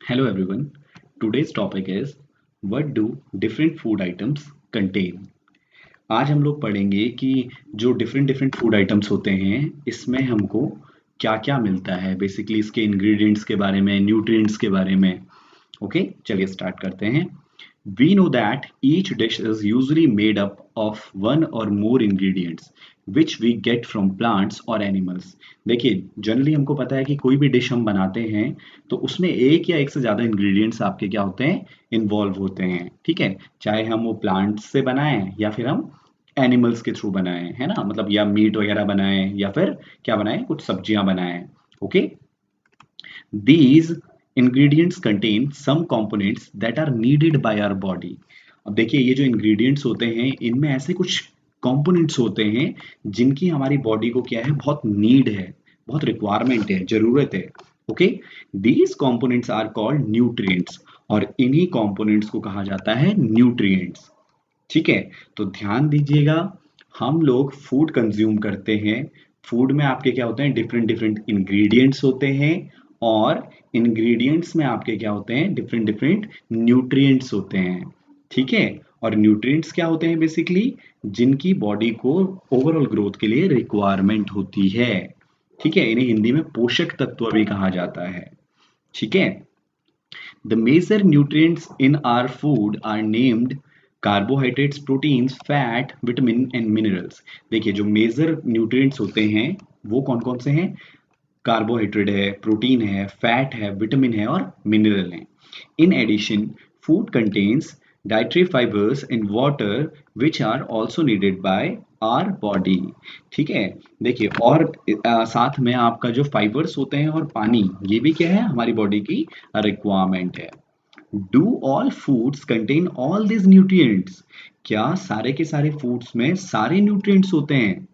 Hello everyone. Today's topic is what do different food items contain? आज हम लोग पढ़ेंगे कि जो डिफरेंट डिफरेंट फूड आइटम्स होते हैं इसमें हमको क्या क्या मिलता है, बेसिकली इसके इंग्रेडिएंट्स के बारे में, न्यूट्रिएंट्स के बारे में। ओके, चलिए स्टार्ट करते हैं। We know that each dish is usually made up of one or more ingredients which we get from plants or animals। देखिए, जनरली हमको पता है कि कोई भी डिश हम बनाते हैं तो उसमें एक या एक से ज़्यादा इंग्रेडिएंट्स आपके क्या होते हैं, इन्वॉल्व होते हैं। ठीक है, चाहे हम वो प्लांट्स से बनाएं या फिर हम एनिमल्स के थ्रू बनाएं, है ना, मतलब या मीट वगैरह बनाएं या फिर क्या बनाएं, कुछ सब्जियां बनाएं। Okay, these ingredients contain some components that are needed by our body। अब देखिए, ये जो ingredients होते हैं इनमें ऐसे कुछ components होते हैं जिनकी हमारी बॉडी को क्या है, बहुत नीड है, बहुत रिक्वायरमेंट है, जरूरत है। Okay, these components are called nutrients और इन्हीं components को कहा जाता है nutrients। ठीक है, तो ध्यान दीजिएगा, हम लोग फूड कंज्यूम करते हैं। फूड में आपके क्या होते हैं, डिफरेंट डिफरेंट इंग्रेडिएंट्स होते हैं और इंग्रेडिएंट्स में आपके क्या होते हैं, डिफरेंट डिफरेंट न्यूट्रिएंट्स होते हैं। ठीक है, और न्यूट्रिएंट्स क्या होते हैं, बेसिकली जिनकी बॉडी को ओवरऑल ग्रोथ के लिए रिक्वायरमेंट होती है। ठीक है, इन्हें हिंदी में पोषक तत्व भी कहा जाता है। ठीक है, the major nutrients in our food are named carbohydrates, proteins, fat, vitamin and minerals। देखिए, जो मेजर न्यूट्रिएंट्स होते हैं वो कौन कौन से हैं? कार्बोहाइड्रेट है, प्रोटीन है, फैट है, विटामिन है और मिनरल है। In addition, food contains dietary fibers and water which are also needed by our body। ठीक है, देखिए, और साथ में आपका जो फाइबर्स होते हैं और पानी, ये भी क्या है, हमारी बॉडी की रिक्वायरमेंट है। Do all foods contain all this nutrients? क्या सारे के सारे फूड्स में सारे न्यूट्रिएंट्स होते हैं?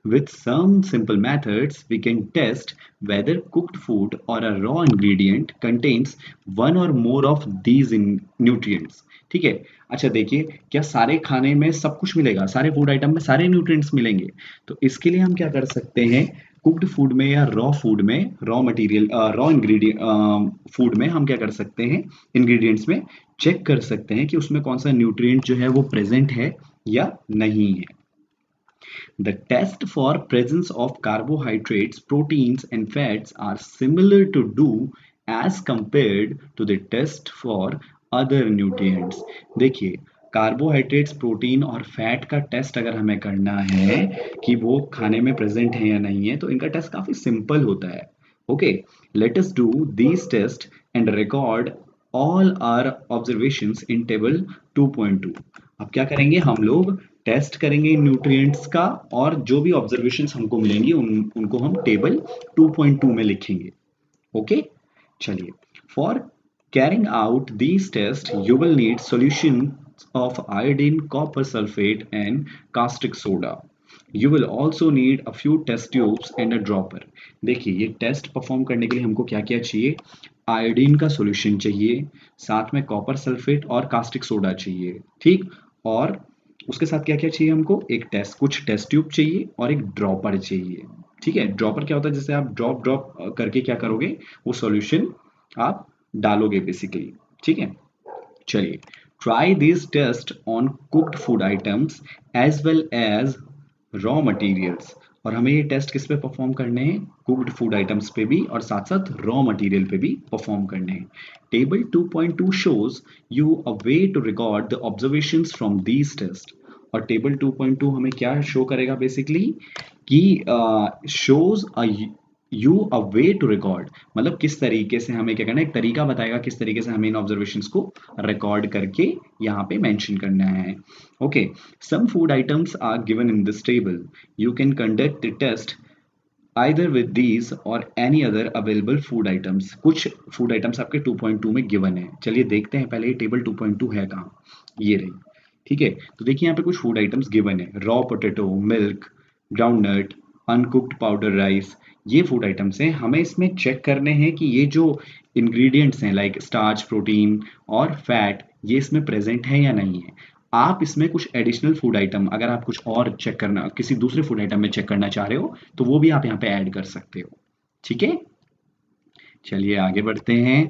With some simple methods, we can test whether cooked food or a raw ingredient contains one or more of these nutrients। ठीक है, अच्छा देखिए, क्या सारे खाने में सब कुछ मिलेगा, सारे फूड आइटम में सारे न्यूट्रिएंट्स मिलेंगे? तो इसके लिए हम क्या कर सकते हैं, कुक्ड फूड में या रॉ फूड में, raw material, raw ingredient food में हम क्या कर सकते हैं, इंग्रेडिएंट्स में चेक कर सकते हैं कि उसमें कौन सा न्यूट्रिएंट जो है वो प्रेजेंट है या नहीं है। The test for presence of carbohydrates, proteins and fats are similar to do as compared to the test for other nutrients। देखिए, कार्बोहाइड्रेट्स, प्रोटीन और फैट का टेस्ट अगर हमें करना है कि वो खाने में प्रेजेंट है या नहीं है, तो इनका टेस्ट काफी सिंपल होता है। Okay, let us do these test and record all our observations in table 2.2। अब क्या करेंगे, हम लोग टेस्ट करेंगे न्यूट्रिएंट्स का और जो भी ऑब्जर्वेशंस हमको मिलेंगी उनको हम टेबल 2.2 में लिखेंगे। ओके, चलिए, for carrying out these test you will need solution of iodine, copper sulphate and caustic soda. You will also need a few test tubes and a dropper. देखिए, ये टेस्ट परफॉर्म करने के लिए हमको क्या क्या चाहिए, आयोडीन का सॉल्यूशन चाहिए, साथ में कॉपर सल्फेट और कास्टिक सोडा चाहिए। ठीक, और उसके साथ क्या क्या चाहिए हमको, एक टेस्ट, कुछ टेस्ट ट्यूब चाहिए और एक ड्रॉपर चाहिए। ठीक है, ड्रॉपर क्या होता है, जैसे आप ड्रॉप ड्रॉप करके क्या करोगे, वो सॉल्यूशन आप डालोगे बेसिकली। ठीक है, चलिए, try this test on cooked food items as well as raw materials. और हमें ये टेस्ट किस पे परफॉर्म करने हैं, कुक्ड फूड आइटम्स पे भी और साथ साथ रॉ मटेरियल पे भी परफॉर्म करने हैं। Table 2.2 shows you a way to record the observations from these tests। और टेबल 2.2 हमें क्या शो करेगा, बेसिकली कि shows you a way to record, मतलब किस तरीके से हमें क्या करना है, एक तरीका बताएगा किस तरीके से हमें इन ऑब्जर्वेशंस को रिकॉर्ड करके यहाँ पे मेंशन करना है। Okay, some food items are given in this table. You can conduct the test either with these or any other available food items। कुछ फूड आइटम्स आपके 2.2 में गिवन है। चलिए देखते हैं पहले ये टेबल 2.2 है कहाँ, ये रही। ठीक है, तो देखिए यहाँ पे कुछ फूड आइटम्स गिवन है, raw potato, milk, groundnut, uncooked powder rice, ये फूड आइटम्स हैं। हमें इसमें चेक करने हैं कि ये जो इंग्रेडिएंट्स हैं लाइक स्टार्च, प्रोटीन और फैट, ये इसमें प्रेजेंट है या नहीं है। आप इसमें कुछ एडिशनल फूड आइटम, अगर आप कुछ और चेक करना, किसी दूसरे फूड आइटम में चेक करना चाह रहे हो तो वो भी आप यहाँ पे ऐड कर सकते हो। ठीक है, चलिए आगे बढ़ते हैं।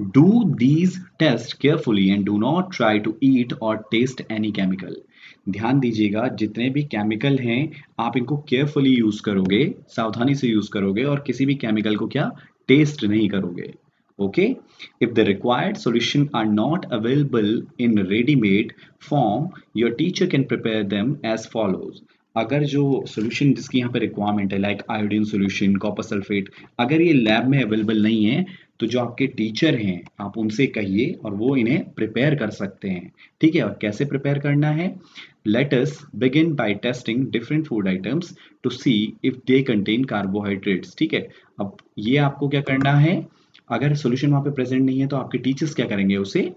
Do these tests carefully and do not try to eat or taste any chemical. ध्यान दीजिएगा, जितने भी केमिकल हैं आप इनको केयरफुली यूज करोगे, सावधानी से यूज करोगे और किसी भी केमिकल को क्या टेस्ट नहीं करोगे. Okay, if the required solution are not available in ready-made form, your teacher can prepare them as follows. अगर जो सोल्यूशन जिसकी यहाँ पे रिक्वायरमेंट है like iodine solution, copper sulphate, अगर ये लैब में अवेलेबल नहीं है तो जो आपके टीचर हैं आप उनसे कहिए और वो इन्हें प्रिपेयर कर सकते हैं. ठीक है, और कैसे प्रिपेयर करना है? Let us begin by testing different food items to see if they contain carbohydrates. ठीक है, अब ये आपको क्या करना है, अगर सॉल्यूशन वहां पे प्रेजेंट नहीं है तो आपके टीचर्स क्या करेंगे, उसे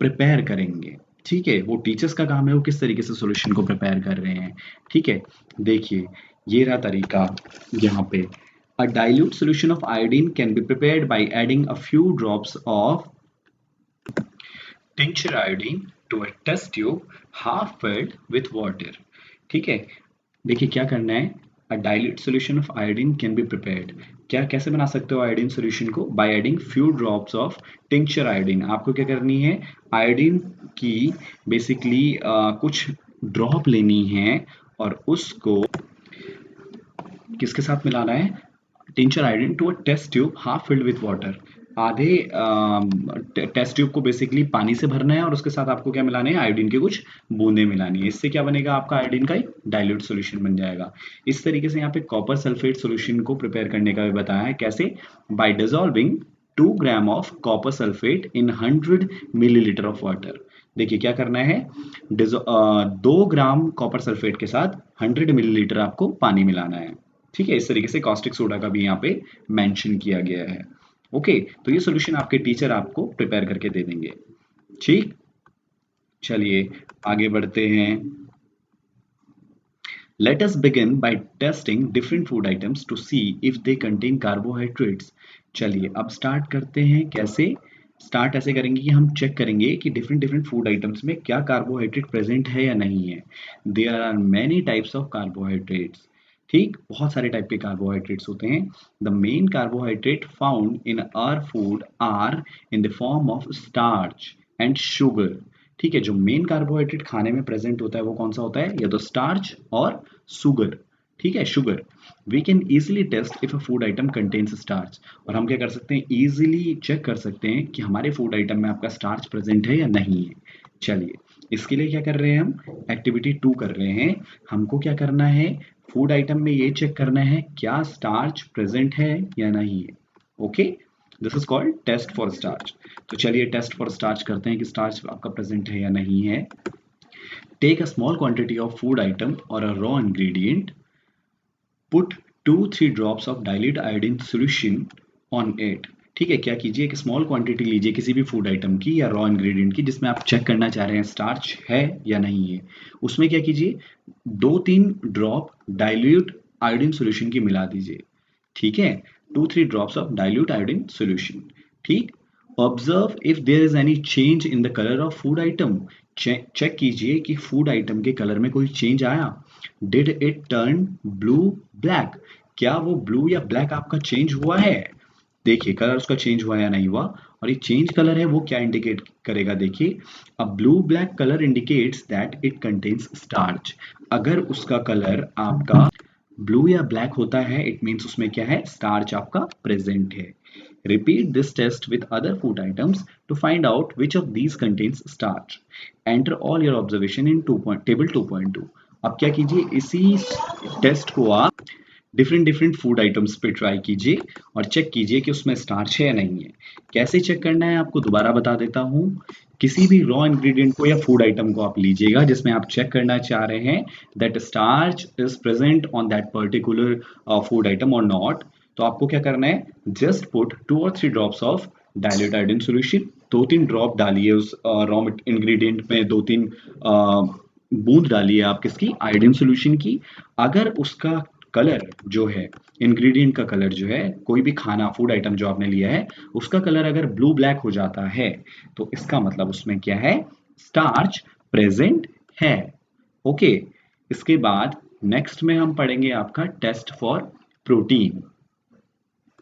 प्रिपेयर करेंगे. ठीक है, वो टीचर्स का काम है वो किस तरीके से सॉल्यूशन को प्रिपेयर कर रहे हैं. ठीक है, देखिए ये रहा तरीका यहाँ पे. A dilute solution of iodine can be prepared by adding a few drops of tincture iodine to a test tube half filled with water. ठीक है, देखिए क्या करना है. A dilute solution of iodine can be prepared. क्या कैसे बना सकते हो आयोडीन सॉल्यूशन को? By adding few drops of tincture iodine. आपको क्या करनी है, आयोडीन की बेसिकली कुछ ड्रॉप लेनी है और उसको किसके साथ मिलाना है, tincture iodine to a test tube half filled with water. आधे टेस्ट ट्यूब को बेसिकली पानी से भरना है और उसके साथ आपको क्या मिलाने हैं, आयोडीन के कुछ बूंदे मिलानी है. इससे क्या बनेगा, आपका आयोडीन का एक डाइल्यूट सॉल्यूशन बन जाएगा. इस तरीके से यहाँ पे कॉपर सल्फेट सॉल्यूशन को प्रिपेयर करने का भी बताया है. कैसे? Bye dissolving 2 gram of copper sulphate in 100 millilitre of water. देखिए क्या करना है, 2 ग्राम कॉपर सल्फेट के साथ 100 मिलीलीटर आपको पानी मिलाना है. ठीक है, इस तरीके से कॉस्टिक सोडा का भी यहाँ पे मेंशन किया गया है. ओके, तो ये सॉल्यूशन आपके टीचर आपको प्रिपेयर करके दे देंगे. ठीक, चलिए आगे बढ़ते हैं. Let us begin by testing different food items to see if they contain carbohydrates. चलिए अब स्टार्ट करते हैं. कैसे स्टार्ट ऐसे करेंगे कि हम चेक करेंगे कि डिफरेंट डिफरेंट फूड आइटम्स में क्या कार्बोहाइड्रेट प्रेजेंट है या नहीं है. There are many types of carbohydrates. ठीक, बहुत सारे टाइप के कार्बोहाइड्रेट्स होते हैं. The main carbohydrate found in our food are in the form of starch and sugar. ठीक है, जो मेन कार्बोहाइड्रेट खाने में प्रेजेंट होता है वो कौन सा होता है, या तो स्टार्च और सुगर. ठीक है, sugar. We can easily test if a food item contains starch. और हम क्या कर सकते हैं, इजिली चेक कर सकते हैं कि हमारे फूड आइटम में आपका स्टार्च प्रेजेंट है या नहीं है. चलिए इसके लिए क्या कर रहे हैं, हम एक्टिविटी 2 कर रहे हैं. हमको क्या करना है, फूड आइटम में ये चेक करना है क्या स्टार्च प्रेजेंट है या नहीं है. Okay, this is called test for starch. तो चलिए टेस्ट फॉर स्टार्च करते हैं कि स्टार्च आपका प्रेजेंट है या नहीं है. Take a small quantity of food item और a raw ingredient, put 2-3 drops of dilute iodine solution on it. ठीक है, क्या कीजिए, एक स्मॉल क्वांटिटी लीजिए किसी भी फूड आइटम की या रॉ इंग्रेडिएंट की जिसमें आप चेक करना चाह रहे हैं स्टार्च है या नहीं है. उसमें क्या कीजिए, 2-3 ड्रॉप डाइल्यूट आयोडीन सॉल्यूशन की मिला दीजिए. ठीक है, 2-3 drops of dilute iodine solution. ठीक, observe if there is any change in the colour of food item. Check कीजिए कि फूड आइटम के कलर में कोई चेंज आया. Did it turn blue black. क्या वो ब्लू या ब्लैक आपका चेंज हुआ है. देखिए कलर उसका चेंज हुआ या नहीं हुआ. और ये चेंज कलर है वो क्या इंडिकेट करेगा, देखिए a blue black colour indicates that it contains starch. अगर उसका कलर आपका ब्लू या ब्लैक होता है इट मीन्स उसमें क्या है, स्टार्च आपका प्रेजेंट है. Repeat this test with other food items to find out which of these contains starch. Enter all your observation in table 2.2. अब क्या कीजिए, इसी टेस्ट को आप डिफरेंट डिफरेंट फूड आइटम्स पे ट्राई कीजिए और चेक कीजिए कि उसमें स्टार्च है या नहीं है. कैसे चेक करना है आपको दोबारा बता देता हूँ. किसी भी रॉ इंग्रेडिएंट को या फूड आइटम को आप लीजिएगा जिसमें आप चेक करना चाह रहे हैं that starch is present on that particular food item और नॉट. तो आपको क्या करना है, जस्ट पुट 2 और 3 drops of dilute iodine solution. 2-3 drop डालिए उस रॉ इंग्रेडिएंट में, 2-3 बूंद डालिए आप किसकी, आयोडीन सॉल्यूशन की. अगर उसका कलर जो है, इंग्रेडिएंट का कलर जो है, कोई भी खाना फूड आइटम जो आपने लिया है उसका कलर अगर ब्लू ब्लैक हो जाता है तो इसका मतलब उसमें क्या है, स्टार्च प्रेजेंट है. ओके, इसके बाद नेक्स्ट में हम पढ़ेंगे आपका टेस्ट फॉर प्रोटीन.